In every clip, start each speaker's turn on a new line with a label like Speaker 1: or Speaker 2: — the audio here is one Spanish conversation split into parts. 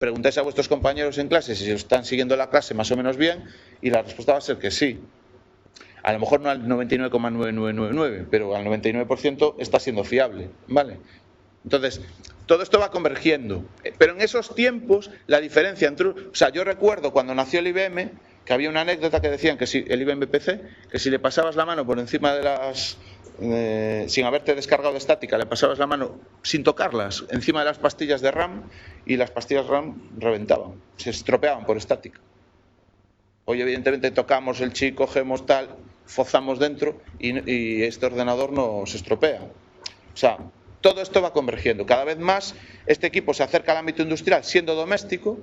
Speaker 1: preguntáis a vuestros compañeros en clase si están siguiendo la clase más o menos bien y la respuesta va a ser que sí. A lo mejor no al 99,9999, pero al 99% está siendo fiable, ¿vale? Entonces, todo esto va convergiendo. Pero en esos tiempos, la diferencia entre... O sea, yo recuerdo cuando nació el IBM, que había una anécdota que decían que si el IBM PC, que si le pasabas la mano por encima de las... sin haberte descargado de estática, le pasabas la mano sin tocarlas encima de las pastillas de RAM y las pastillas RAM reventaban, se estropeaban por estática. Hoy evidentemente tocamos el chip, cogemos tal, forzamos dentro y este ordenador no se estropea. O sea, todo esto va convergiendo. Cada vez más este equipo se acerca al ámbito industrial siendo doméstico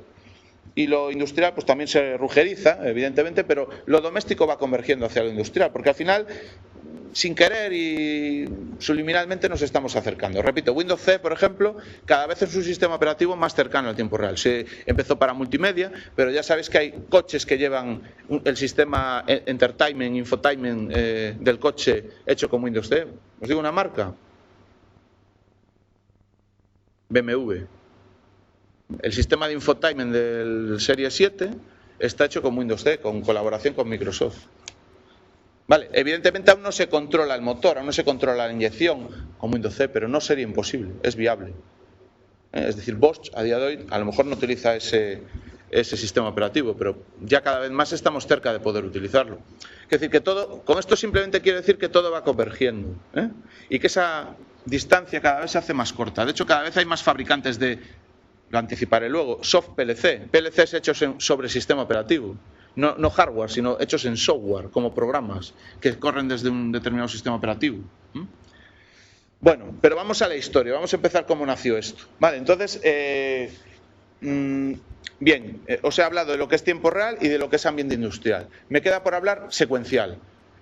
Speaker 1: y lo industrial pues también se rugeriza, evidentemente, pero lo doméstico va convergiendo hacia lo industrial, porque al final, sin querer y subliminalmente nos estamos acercando. Repito, Windows CE, por ejemplo, cada vez es un sistema operativo más cercano al tiempo real. Se empezó para multimedia, pero ya sabéis que hay coches que llevan el sistema entertainment, infotainment del coche hecho con Windows CE. ¿Os digo una marca? BMW. El sistema de infotainment del Serie 7 está hecho con Windows CE, con colaboración con Microsoft. Vale, evidentemente aún no se controla el motor, aún no se controla la inyección con Windows CE, pero no sería imposible, es viable. Es decir, Bosch a día de hoy a lo mejor no utiliza ese sistema operativo, pero ya cada vez más estamos cerca de poder utilizarlo. Es decir, que todo, con esto simplemente quiero decir que todo va convergiendo, y que esa distancia cada vez se hace más corta. De hecho, cada vez hay más fabricantes de, lo anticiparé luego, soft PLC, PLCs hechos sobre sistema operativo. No hardware, sino hechos en software, como programas que corren desde un determinado sistema operativo. Bueno, pero vamos a la historia, vamos a empezar cómo nació esto. Vale, entonces, bien, os he hablado de lo que es tiempo real y de lo que es ambiente industrial. Me queda por hablar secuencial.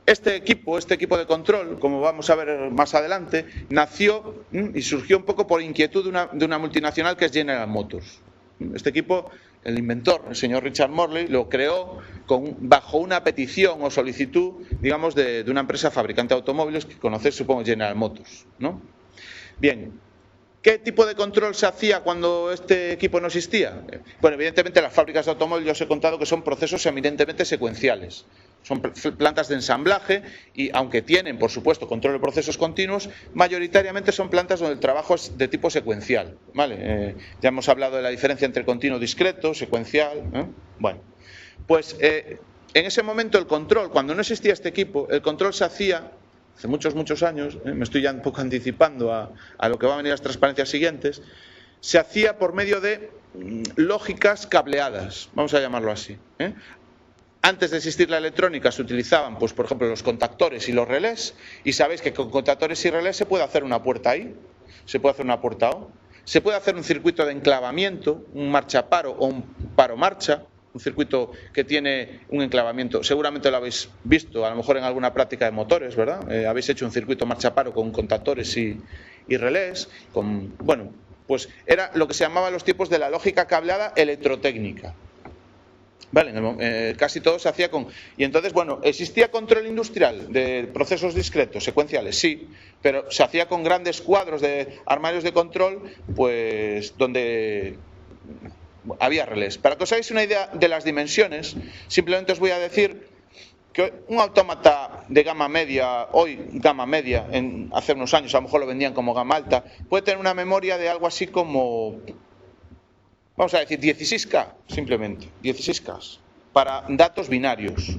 Speaker 1: Este equipo de control, como vamos a ver más adelante, nació y surgió un poco por inquietud de una multinacional que es General Motors. Este equipo, el inventor, el señor Richard Morley, lo creó bajo una petición o solicitud, digamos, de una empresa fabricante de automóviles que conocéis, supongo, General Motors, ¿no? Bien, ¿qué tipo de control se hacía cuando este equipo no existía? Bueno, evidentemente las fábricas de automóviles, yo os he contado que son procesos eminentemente secuenciales. Son plantas de ensamblaje y, aunque tienen, por supuesto, control de procesos continuos, mayoritariamente son plantas donde el trabajo es de tipo secuencial, ¿vale? Ya hemos hablado de la diferencia entre continuo discreto, secuencial, Bueno, pues en ese momento el control, cuando no existía este equipo, el control se hacía, hace muchos años, me estoy ya un poco anticipando a lo que va a venir las transparencias siguientes, se hacía por medio de lógicas cableadas, vamos a llamarlo así. Antes de existir la electrónica se utilizaban, pues por ejemplo, los contactores y los relés, y sabéis que con contactores y relés se puede hacer una puerta I, se puede hacer una puerta O, se puede hacer un circuito de enclavamiento, un marcha-paro o un paro-marcha, un circuito que tiene un enclavamiento, seguramente lo habéis visto, a lo mejor en alguna práctica de motores, ¿verdad? Habéis hecho un circuito marcha-paro con contactores y relés, bueno, pues era lo que se llamaba los tiempos de la lógica cableada electrotécnica. Vale, casi todo se hacía con... Y entonces, bueno, ¿existía control industrial de procesos discretos, secuenciales? Sí, pero se hacía con grandes cuadros de armarios de control, pues donde había relés. Para que os hagáis una idea de las dimensiones, simplemente os voy a decir que un autómata de gama media, hoy gama media, hace unos años a lo mejor lo vendían como gama alta, puede tener una memoria de algo así como... Vamos a decir 16K, simplemente, 16K, para datos binarios.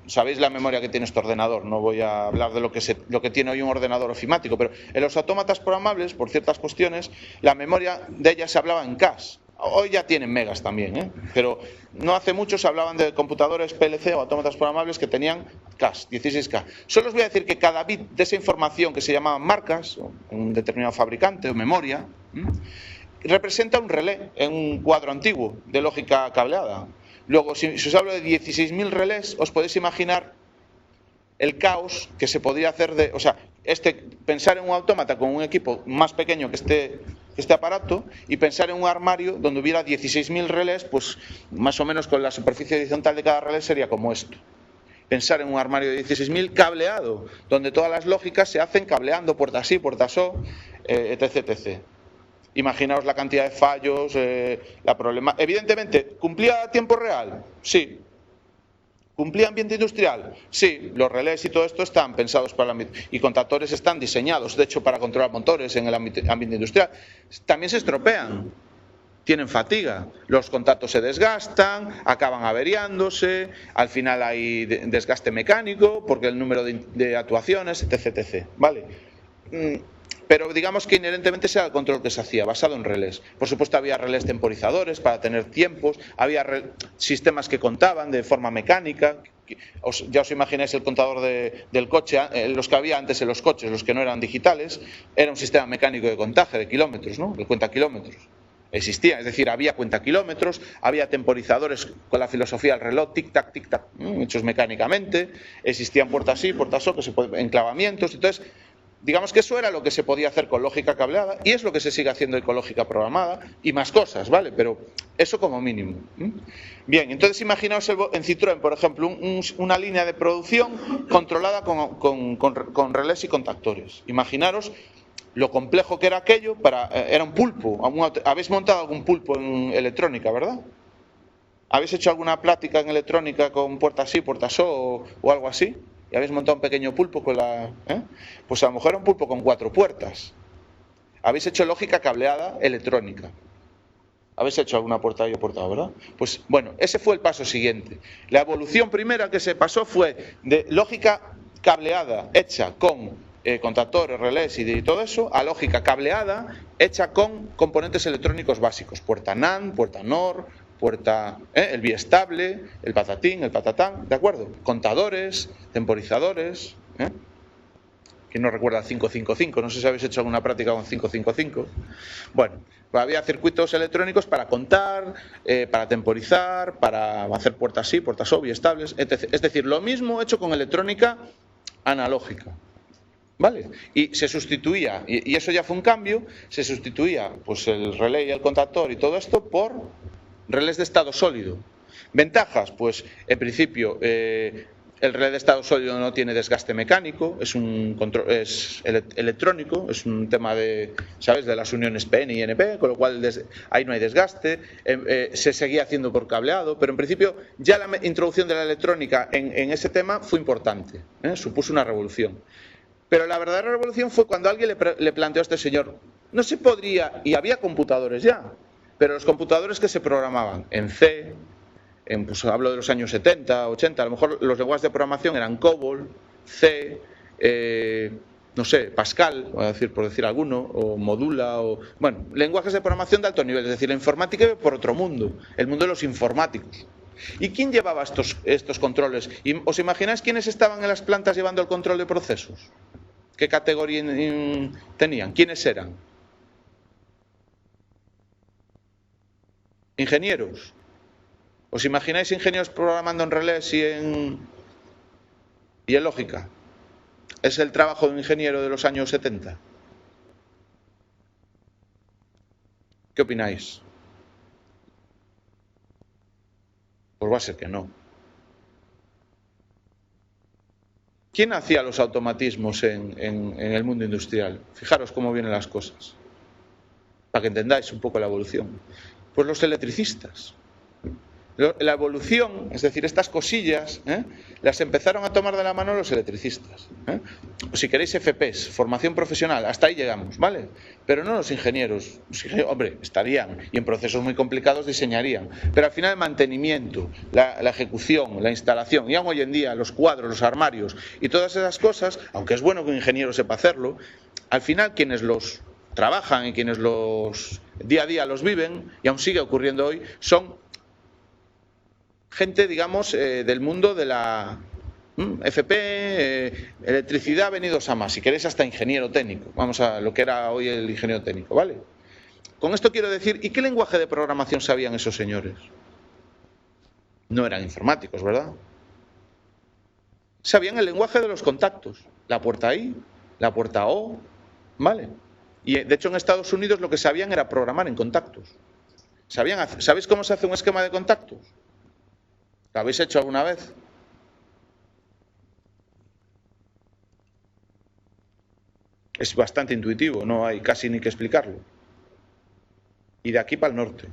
Speaker 1: Sabéis la memoria que tiene este ordenador, no voy a hablar de lo que tiene hoy un ordenador ofimático, pero en los autómatas programables, por ciertas cuestiones, la memoria de ellas se hablaba en K. Hoy ya tienen megas también, pero no hace mucho se hablaban de computadores PLC o autómatas programables que tenían K, 16K. Solo os voy a decir que cada bit de esa información que se llamaban marcas, o un determinado fabricante o memoria, representa un relé en un cuadro antiguo de lógica cableada. Luego, si os hablo de 16.000 relés, os podéis imaginar el caos que se podría hacer de... O sea, pensar en un autómata con un equipo más pequeño que este aparato y pensar en un armario donde hubiera 16.000 relés, pues más o menos con la superficie horizontal de cada relé sería como esto. Pensar en un armario de 16.000 cableado, donde todas las lógicas se hacen cableando puertas sí, puertas O, etc, etc. Imaginaos la cantidad de fallos, la problema. Evidentemente, ¿cumplía a tiempo real? Sí. ¿Cumplía ambiente industrial? Sí, los relés y todo esto están pensados para el ambiente. Y contactores están diseñados, de hecho, para controlar motores en el ambiente industrial. También se estropean, tienen fatiga, los contactos se desgastan, acaban averiándose, al final hay desgaste mecánico, porque el número de actuaciones, etc, etc. ¿Vale? Pero digamos que inherentemente sea el control que se hacía, basado en relés. Por supuesto había relés temporizadores para tener tiempos, había sistemas que contaban de forma mecánica. Ya os imagináis el contador del coche, los que había antes en los coches, los que no eran digitales, era un sistema mecánico de contaje de kilómetros, ¿no? De cuenta kilómetros. Existía, es decir, había cuenta kilómetros, había temporizadores con la filosofía del reloj, tic-tac, tic-tac, hechos mecánicamente, existían puertas sí, puertas so, enclavamientos, entonces digamos que eso era lo que se podía hacer con lógica cableada y es lo que se sigue haciendo hoy con lógica programada y más cosas, ¿vale? Pero eso como mínimo. Bien, entonces imaginaos en Citroën, por ejemplo, una línea de producción controlada con relés y contactores. Imaginaros lo complejo que era aquello, era un pulpo. Habéis montado algún pulpo en electrónica, ¿verdad? ¿Habéis hecho alguna plática en electrónica con puertas sí, puertas so o algo así? ¿Y habéis montado un pequeño pulpo con la...? Pues a lo mejor era un pulpo con 4 puertas. Habéis hecho lógica cableada electrónica. Habéis hecho alguna puerta y puerta, ¿verdad? Pues bueno, ese fue el paso siguiente. La evolución primera que se pasó fue de lógica cableada hecha con contactores, relés y todo eso, a lógica cableada hecha con componentes electrónicos básicos. Puerta NAND, puerta NOR, puerta, el biestable, el patatín, el patatán, ¿de acuerdo? Contadores, temporizadores. ¿Quién no recuerda el 555? No sé si habéis hecho alguna práctica con 555. Bueno, pues había circuitos electrónicos para contar, para temporizar, para hacer puertas sí, puertas so, biestables, etc. Es decir, lo mismo hecho con electrónica analógica. ¿Vale? Y se sustituía, y eso ya fue un cambio, se sustituía pues el relé y el contactor y todo esto por relés de estado sólido. Ventajas, pues en principio el relé de estado sólido no tiene desgaste mecánico, es electrónico, es un tema de, ¿sabes?, de las uniones PN y NP, con lo cual ahí no hay desgaste, se seguía haciendo por cableado, pero en principio ya la introducción de la electrónica en ese tema fue importante, supuso una revolución. Pero la verdadera revolución fue cuando alguien le planteó a este señor, no se podría, y había computadores ya, pero los computadores que se programaban en C, pues hablo de los años 70, 80, a lo mejor los lenguajes de programación eran COBOL, C, no sé, Pascal, por decir alguno, o Modula, o bueno, lenguajes de programación de alto nivel, es decir, la informática iba por otro mundo, el mundo de los informáticos. ¿Y quién llevaba estos controles? ¿Os imagináis quiénes estaban en las plantas llevando el control de procesos? ¿Qué categoría tenían? ¿Quiénes eran? Ingenieros. ¿Os imagináis ingenieros programando en relés y en lógica? ¿Es el trabajo de un ingeniero de los años 70? ¿Qué opináis? Pues va a ser que no. ¿Quién hacía los automatismos en el mundo industrial? Fijaros cómo vienen las cosas, para que entendáis un poco la evolución. Pues los electricistas. La evolución, es decir, estas cosillas, las empezaron a tomar de la mano los electricistas. O si queréis FPs, formación profesional, hasta ahí llegamos, ¿vale? Pero no los ingenieros. Hombre, estarían y en procesos muy complicados diseñarían. Pero al final el mantenimiento, la ejecución, la instalación, y aún hoy en día los cuadros, los armarios y todas esas cosas, aunque es bueno que un ingeniero sepa hacerlo, al final quienes los trabajan y quienes los día a día los viven, y aún sigue ocurriendo hoy, son gente, digamos, del mundo de la FP, electricidad, venidos a más, si queréis hasta ingeniero técnico, vamos a lo que era hoy el ingeniero técnico, ¿vale? Con esto quiero decir, ¿y qué lenguaje de programación sabían esos señores? No eran informáticos, ¿verdad? Sabían el lenguaje de los contactos, la puerta I, la puerta O, ¿vale? Y de hecho en Estados Unidos lo que sabían era programar en contactos. ¿Sabéis cómo se hace un esquema de contactos? ¿Lo habéis hecho alguna vez? Es bastante intuitivo, no hay casi ni que explicarlo. y de aquí para el norte.